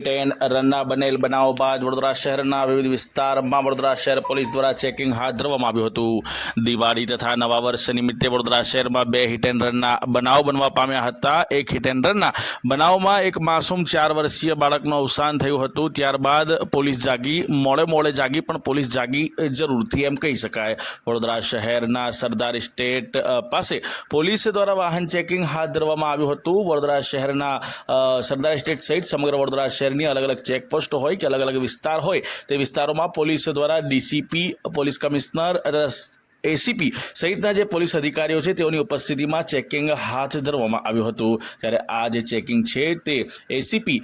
10 રનના બનેલ બનાવ બાદ વડોદરા શહેરના વિવિધ વિસ્તારમાં વડોદરા શહેર પોલીસ દ્વારા ચેકિંગ હાથ ધરવામાં આવ્યું હતું। દિવાળી તથા નવા વર્ષ નિમિત્તે વડોદરા શહેરમાં 2 હિટ એન્ડ રનના બનાવ બનવા પામ્યા હતા। એક હિટ એન્ડ રનના બનાવમાં એક માસૂમ 4 વર્ષીય બાળકનું અવસાન થયું હતું। ત્યારબાદ પોલીસ જાગી, મોડે જાગી, પણ પોલીસ જાગી જરૂરથી એમ કહી શકાય। વડોદરા શહેરના સરદાર એસ્ટેટ પાસે પોલીસ દ્વારા વાહન ચેકિંગ હાથ ધરવામાં આવ્યું હતું। વડોદરા શહેરના સરદાર એસ્ટેટ સહિત સમગ્ર વડોદરા अलग अलग चेकपोस्ट हो कि अलग अलग विस्तार हो विस्तारों में पुलिस द्वारा डीसीपी, पुलिस कमिश्नर, एसीपी सहितना जे पुलिस अधिकारीओ छे तेओनी उपस्थिति में चेकिंग हाथ धरवामां आव्युं हतुं। त्यारे आ जे चेकिंग छे ते एसीपी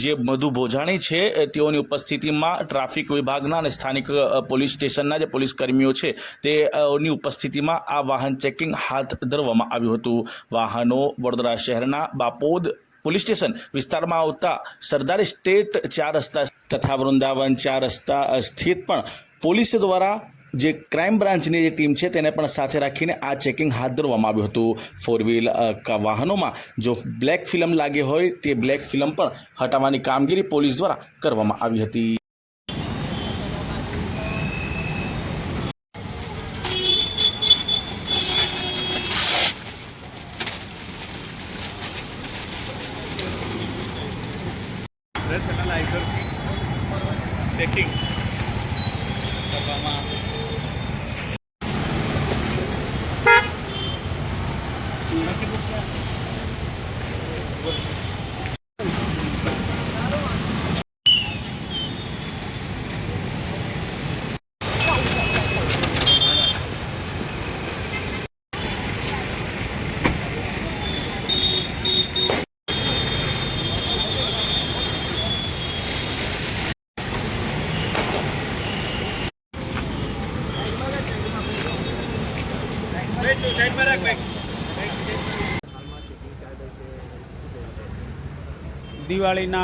जे मधु भोजाणी छे तेओनी उपस्थिति में ट्राफिक विभागना अने स्थानिक पुलिस स्टेशनना जे पुलिस कर्मीओ छे तेओनी उपस्थिति में आ वाहन चेकिंग हाथ धरवामां आव्युं हतुं। वाहनो वडोदरा शहरना बापोद पुलिस स्टेशन विस्तार में आवता सरदार एस्टेट 4 रस्ता तथा वृंदावन 4 रस्ता स्थित पण पुलिस द्वारा जे क्राइम ब्रांचनी जे टीम है तेने पण साथे राखीने आ चेकिंग हाथ धरवामां आव्युं हतुं। 4 व्हील वाहनों में जो ब्लेक फिल्म लागे होय ते ब्लेक फिल्म पण हटाववानी कामगीरी पुलिस द्वारा करवामां आवी हती। चेकिंग दिवाळीना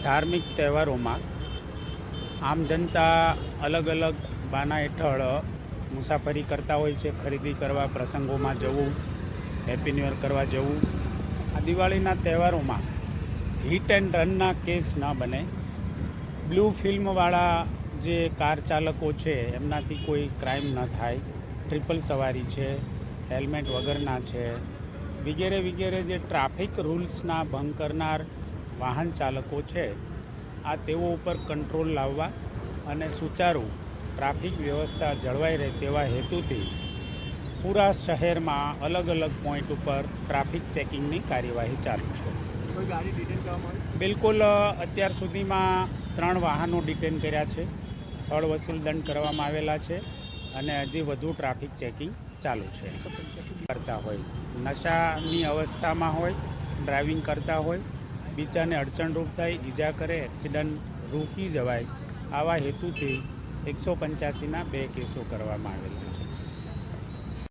धार्मिक तहेवारोमां आम जनता अलग अलग बाना हेठळ मुसाफरी करता होय छे। खरीदी करवा, प्रसंगोमां जवुं, हेपी न्यू ईयर करवा जवुं। आ दिवाळीना तहेवारोमां हिट एंड रनना केस न बने। ब्लू फिल्मवाळा जे कार चालको छे एमनाथी कोई क्राइम न थाय। ट्रिपल सवारी छे, हेल्मेट वगरना छे, वगैरे वगैरे जे ट्राफिक रूल्सना भंग करनार वाहन चालको छे आ तेओ पर कंट्रोल लाववा अने सुचारू ट्राफिक व्यवस्था जळवाई रहे तेवा हेतुथी पूरा शहर में अलग अलग पॉइंट पर ट्राफिक चेकिंगनी कार्यवाही चालू है। बिल्कुल अत्यार सुधी में 3 वाहनों डिटेन कर्या छे। स्थल वसूल दंड करवामां आवेला छे अने हजी वधु ट्राफिक चेकिंग चालू है। करता होय, नशानी अवस्था में होय, ड्राइविंग करता होय, बीजाने अड़चणरूप थाय, ईजा करे, एक्सिडंट रोकी जवाय, आवा हेतुथी 185 2 केसों करवामां आवेला छे।